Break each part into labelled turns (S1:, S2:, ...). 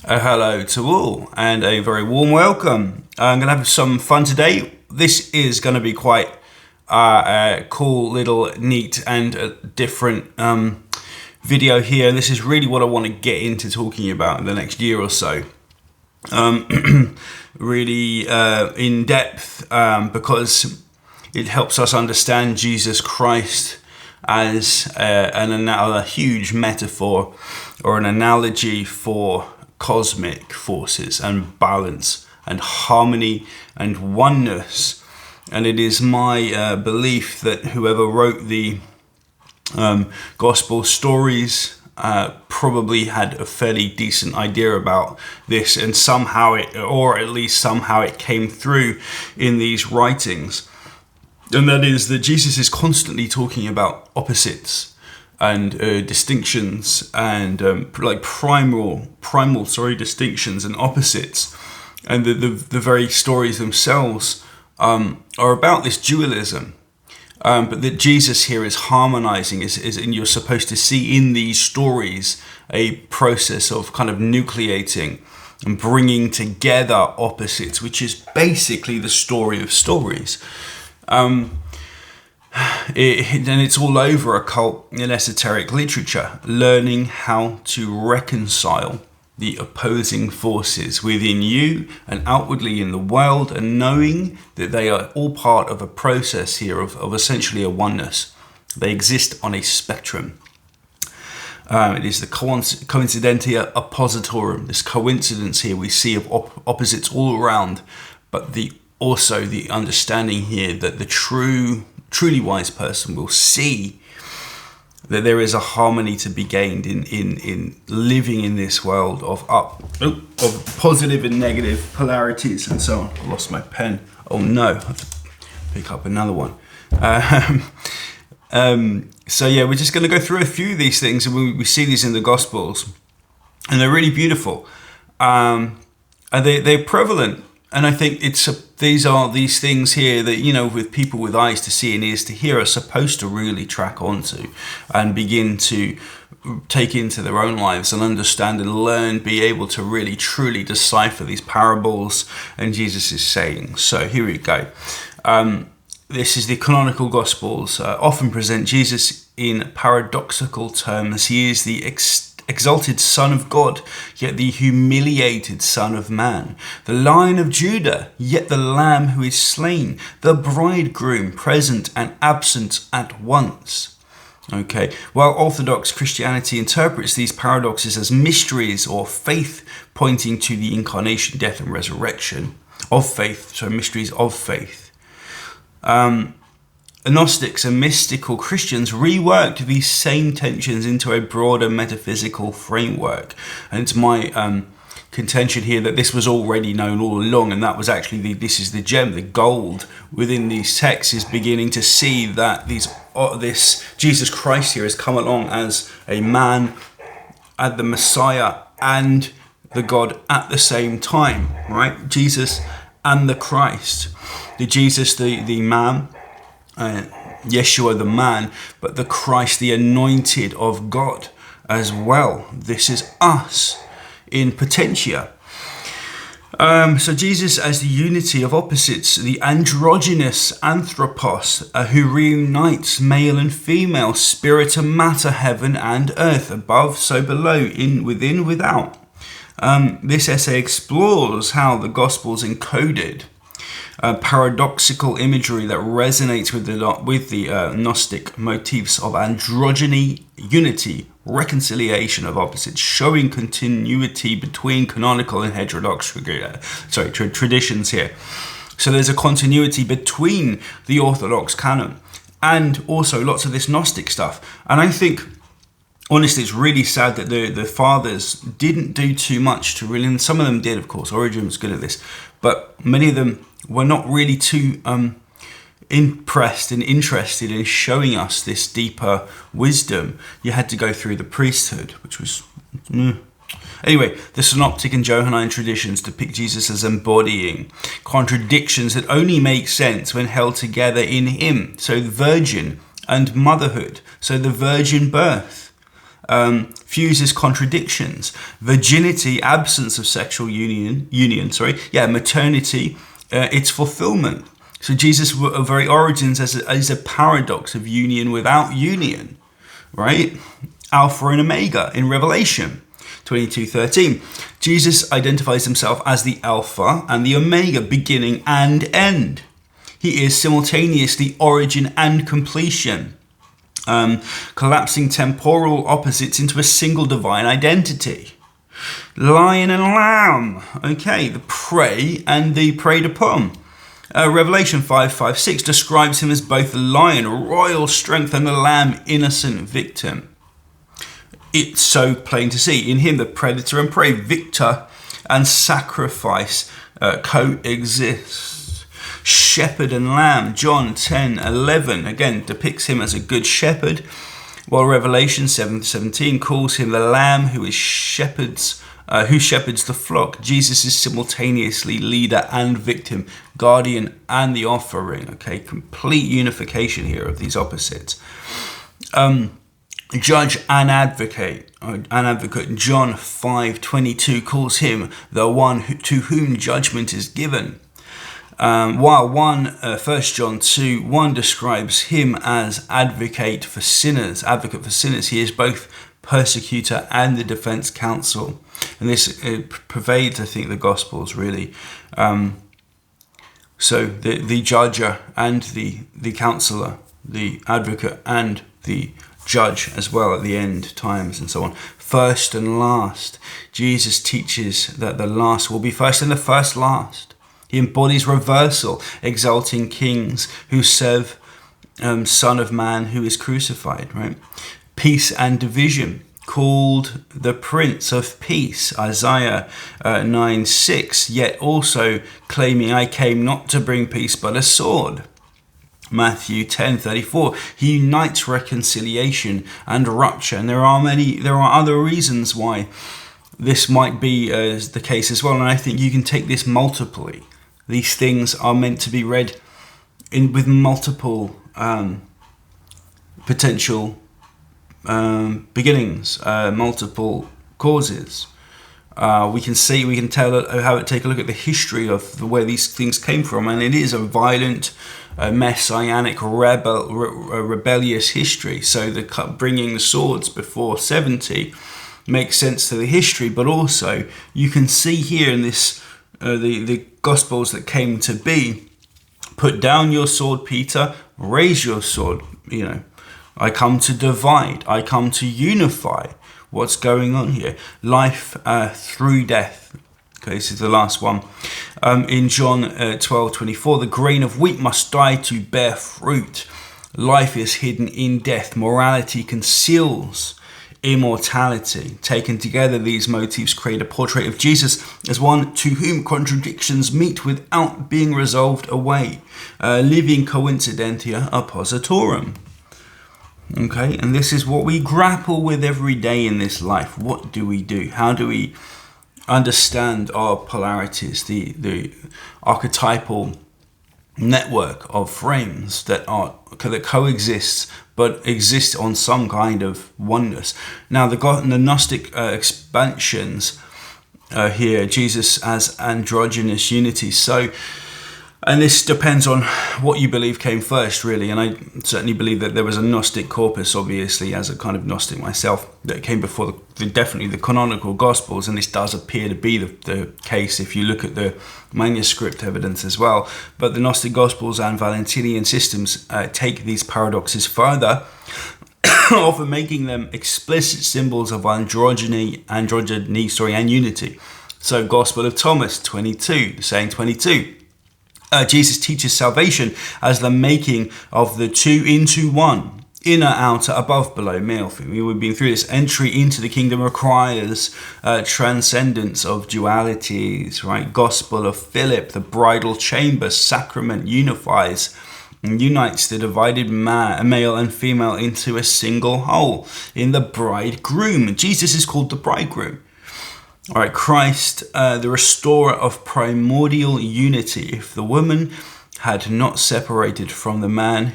S1: Hello to all and a very warm welcome. I'm going to have some fun today. This is going to be quite a cool, little, neat and different video here. And this is really what I want to get into talking about in the next year or so. Really in depth because it helps us understand Jesus Christ as a huge metaphor or an analogy for cosmic forces and balance and harmony and oneness. And it is my belief that whoever wrote the gospel stories probably had a fairly decent idea about this, and somehow it came through in these writings. And that is that Jesus is constantly talking about opposites and distinctions and primal distinctions and opposites, and the very stories themselves are about this dualism, but that Jesus here is harmonizing, and you're supposed to see in these stories a process of kind of nucleating and bringing together opposites, which is basically the story of stories. And it's all over occult and esoteric literature, learning how to reconcile the opposing forces within you and outwardly in the world, and knowing that they are all part of a process here of essentially a oneness. They exist on a spectrum. It is the coincidentia oppositorum, this coincidence here we see of opposites all around, but also the understanding here that the truly wise person will see that there is a harmony to be gained in living in this world of positive and negative polarities and so on. I lost my pen. Oh no, I have to pick up another one. So yeah, we're just going to go through a few of these things, and we see these in the Gospels, and they're really beautiful, and they're prevalent. And I think these things here that, with people with eyes to see and ears to hear, are supposed to really track onto and begin to take into their own lives and understand and learn, be able to really truly decipher these parables and Jesus' sayings. So here we go. This is the canonical Gospels often present Jesus in paradoxical terms. He is the exalted Son of God, yet the humiliated Son of Man, the Lion of Judah, yet the Lamb who is slain, the bridegroom present and absent at once. Okay, while Orthodox Christianity interprets these paradoxes as mysteries or faith pointing to the incarnation, death and resurrection of faith, so mysteries of faith. Gnostics and mystical Christians reworked these same tensions into a broader metaphysical framework. And it's my contention here that this was already known all along, and that was actually this is the gem, the gold within these texts, is beginning to see that this Jesus Christ here has come along as a man, and the Messiah, and the God at the same time, right? Jesus and the Christ. The Jesus, the man, Yeshua the man, but the Christ, the anointed of God as well. This is us in potentia. So Jesus as the unity of opposites, the androgynous anthropos, who reunites male and female, spirit and matter, heaven and earth, above so below, within without. This essay explores how the Gospels encoded paradoxical imagery that resonates with the Gnostic motifs of androgyny, unity, reconciliation of opposites, showing continuity between canonical and heterodox traditions here. So there's a continuity between the Orthodox canon and also lots of this Gnostic stuff. And I think, honestly, it's really sad that the fathers didn't do too much to really, and some of them did, of course. Origen was good at this, but many of them were not really too impressed and interested in showing us this deeper wisdom. You had to go through the priesthood, which was... Anyway, the Synoptic and Johannine traditions depict Jesus as embodying contradictions that only make sense when held together in him. So the virgin and motherhood, so the virgin birth, fuses contradictions. Virginity, absence of sexual union, maternity, its fulfillment. So Jesus' very origins is a paradox of union without union, right? Alpha and Omega in Revelation 22:13. Jesus identifies himself as the Alpha and the Omega, beginning and end. He is simultaneously origin and completion, collapsing temporal opposites into a single divine identity. Lion and lamb, okay, the prey and the preyed upon. Revelation 5:5-6 describes him as both the lion, royal strength, and the lamb, innocent victim. It's so plain to see. In him, the predator and prey, victor and sacrifice coexist. Shepherd and lamb, John 10:11, again depicts him as a good shepherd, while Revelation 7:17 calls him the lamb who shepherds the flock. Jesus is simultaneously leader and victim, guardian and the offering. Okay, complete unification here of these opposites. Judge and advocate. John 5:22 calls him the one to whom judgment is given. While 1 John 2:1 describes him as advocate for sinners. He is both persecutor and the defense counsel. And this pervades, I think, the Gospels really. So the judger and the counselor, the advocate and the judge as well at the end times and so on. First and last. Jesus teaches that the last will be first and the first last. He embodies reversal, exalting kings who serve Son of Man who is crucified, right? Peace and division, called the Prince of Peace, Isaiah 9:6, yet also claiming, I came not to bring peace but a sword. Matthew 10:34, he unites reconciliation and rupture. And there are other reasons why this might be the case as well. And I think you can take this multiply. These things are meant to be read with multiple potential beginnings, multiple causes. We can take a look at the history of where these things came from, and it is a violent, messianic, rebellious history. So the bringing the swords before 70 makes sense to the history, but also you can see here in this the Gospels that came to be. Put down your sword, Peter. Raise your sword. I come to divide. I come to unify. What's going on here? Life through death. Okay, this is the last one. In John 12:24, the grain of wheat must die to bear fruit. Life is hidden in death. Morality conceals immortality. Taken together, these motifs create a portrait of Jesus as one to whom contradictions meet without being resolved away. Living coincidentia oppositorum. Okay, and this is what we grapple with every day in this life. What do we do? How do we understand our polarities, the archetypal network of frames that coexist but exist on some kind of oneness? Now, the Gnostic expansions here, Jesus as androgynous unity. And this depends on what you believe came first, really. And I certainly believe that there was a Gnostic corpus, obviously, as a kind of Gnostic myself, that came before definitely the canonical Gospels. And this does appear to be the case if you look at the manuscript evidence as well. But the Gnostic Gospels and Valentinian systems take these paradoxes further, often making them explicit symbols of androgyny, and unity. So Gospel of Thomas 22, saying 22. Jesus teaches salvation as the making of the two into one. Inner, outer, above, below, male, female. We've been through this. Entry into the kingdom requires transcendence of dualities, right? Gospel of Philip, the bridal chamber, sacrament unifies and unites the divided male and female into a single whole. In the bridegroom, Jesus is called the bridegroom. All right, Christ, the restorer of primordial unity. If the woman had not separated from the man,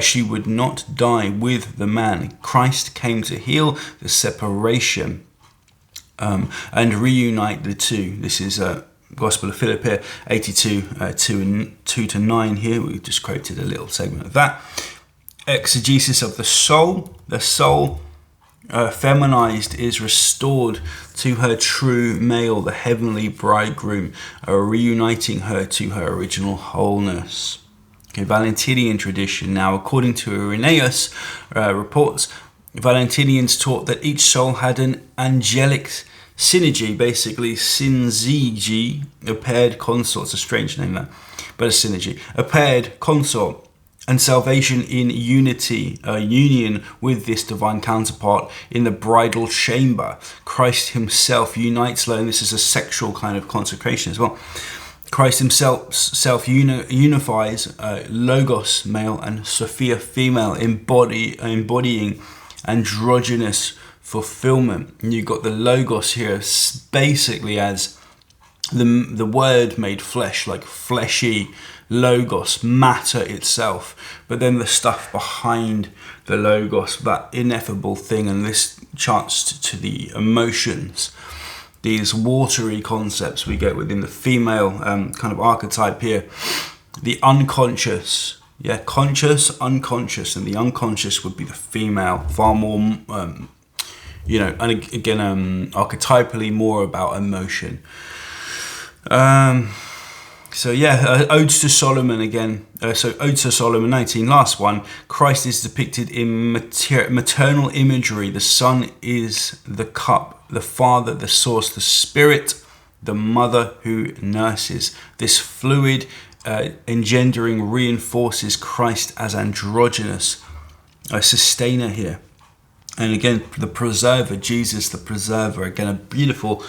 S1: she would not die with the man. Christ came to heal the separation and reunite the two. This is Gospel of Philip here, 82, 2 to 9 here. We just quoted a little segment of that. Exegesis of the soul. The soul, feminized, is restored to her true male, the heavenly bridegroom, reuniting her to her original wholeness. Okay, Valentinian tradition. Now, according to Irenaeus reports, Valentinians taught that each soul had an angelic synergy, basically synergy, a paired consort. It's a strange name, that, but a synergy, a paired consort, and salvation in unity, union with this divine counterpart in the bridal chamber. Christ himself unites her, and this is a sexual kind of consecration as well. Christ himself unifies Logos male and Sophia female, embodying androgynous fulfillment. And you've got the Logos here basically as the word made flesh, like fleshy Logos, matter itself, but then the stuff behind the Logos, that ineffable thing, and this chants to the emotions, these watery concepts we get within the female kind of archetype here. The unconscious, conscious, unconscious, and the unconscious would be the female, far more, and again, archetypally more about emotion. Odes to Solomon again. Odes to Solomon 19, last one. Christ is depicted in maternal imagery. The Son is the cup, the Father, the source, the Spirit, the mother who nurses. This fluid engendering reinforces Christ as androgynous, a sustainer here. And again, the preserver, Jesus the preserver. Again, a beautiful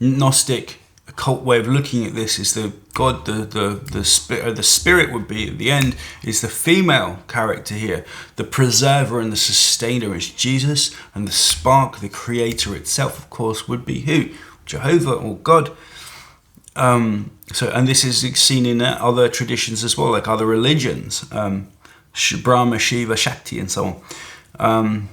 S1: Gnostic occult way of looking at this is the God, the spirit would be at the end, is the female character here. The preserver and the sustainer is Jesus, and the spark, the creator itself, of course, would be who? Jehovah or God. And this is seen in other traditions as well, like other religions, Brahma, Shiva, Shakti, and so on.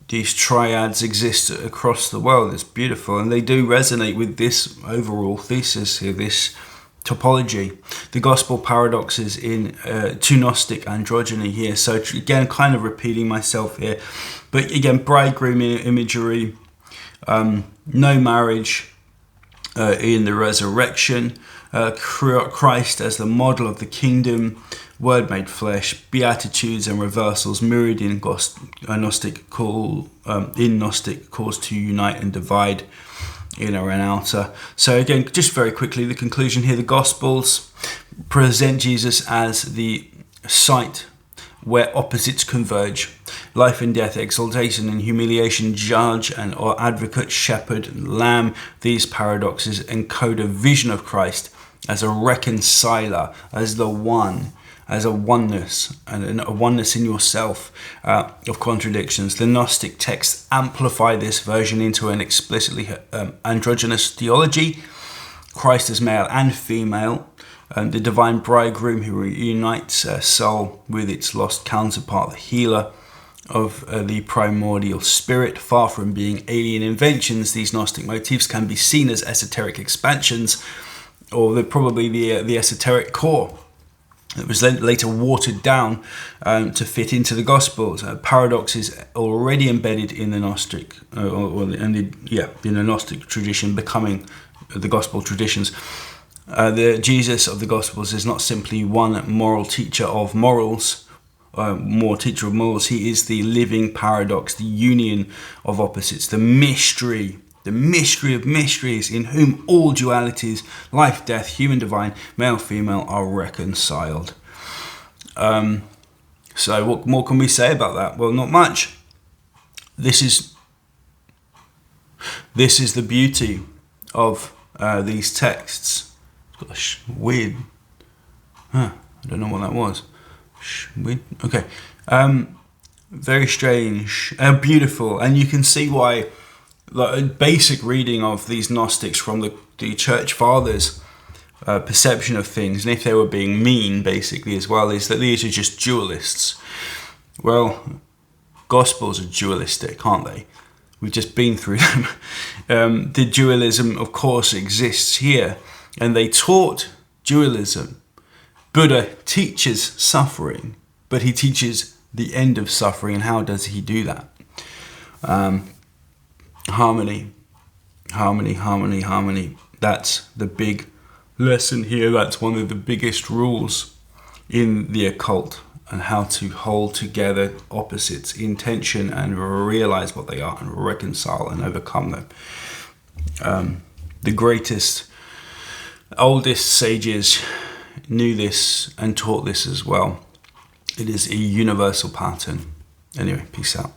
S1: These triads exist across the world. It's beautiful, and they do resonate with this overall thesis here, this topology. The gospel paradoxes in to Gnostic androgyny here. So again, kind of repeating myself here, but again, bridegroom imagery, no marriage in the resurrection, Christ as the model of the kingdom, Word made flesh, beatitudes and reversals mirrored in Gnostic calls to unite and divide, inner and outer. So again, just very quickly, the conclusion here: the Gospels present Jesus as the site where opposites converge. Life and death, exaltation and humiliation, judge and or advocate, shepherd and lamb. These paradoxes encode a vision of Christ as a reconciler, as the one, as a oneness, and a oneness in yourself of contradictions. The Gnostic texts amplify this version into an explicitly androgynous theology. Christ as male and female, the divine bridegroom who reunites a soul with its lost counterpart, the healer of the primordial spirit. Far from being alien inventions, these Gnostic motifs can be seen as esoteric expansions, or probably the esoteric core that was then later watered down to fit into the Gospels. Paradox is already embedded in the Gnostic, in the Gnostic tradition, becoming the Gospel traditions. The Jesus of the Gospels is not simply one moral teacher of morals, teacher of morals. He is the living paradox, the union of opposites, the mystery of mysteries, in whom all dualities, life, death, human, divine, male, female, are reconciled. So what more can we say about that? Well, not much. This is the beauty of these texts. Gosh, weird. I don't know what that was. Weird. Okay. Very strange. Beautiful. And you can see why, like, a basic reading of these Gnostics from the Church Fathers perception of things, and if they were being mean, basically, as well, is that these are just dualists. Well, Gospels are dualistic, aren't they? We've just been through them. The dualism, of course, exists here, and they taught dualism. Buddha teaches suffering, but he teaches the end of suffering, and how does he do that? Harmony, harmony, harmony, harmony. That's the big lesson here. That's one of the biggest rules in the occult, and how to hold together opposites in tension and realize what they are and reconcile and overcome them. The greatest, oldest sages knew this and taught this as well. It is a universal pattern. Anyway, peace out.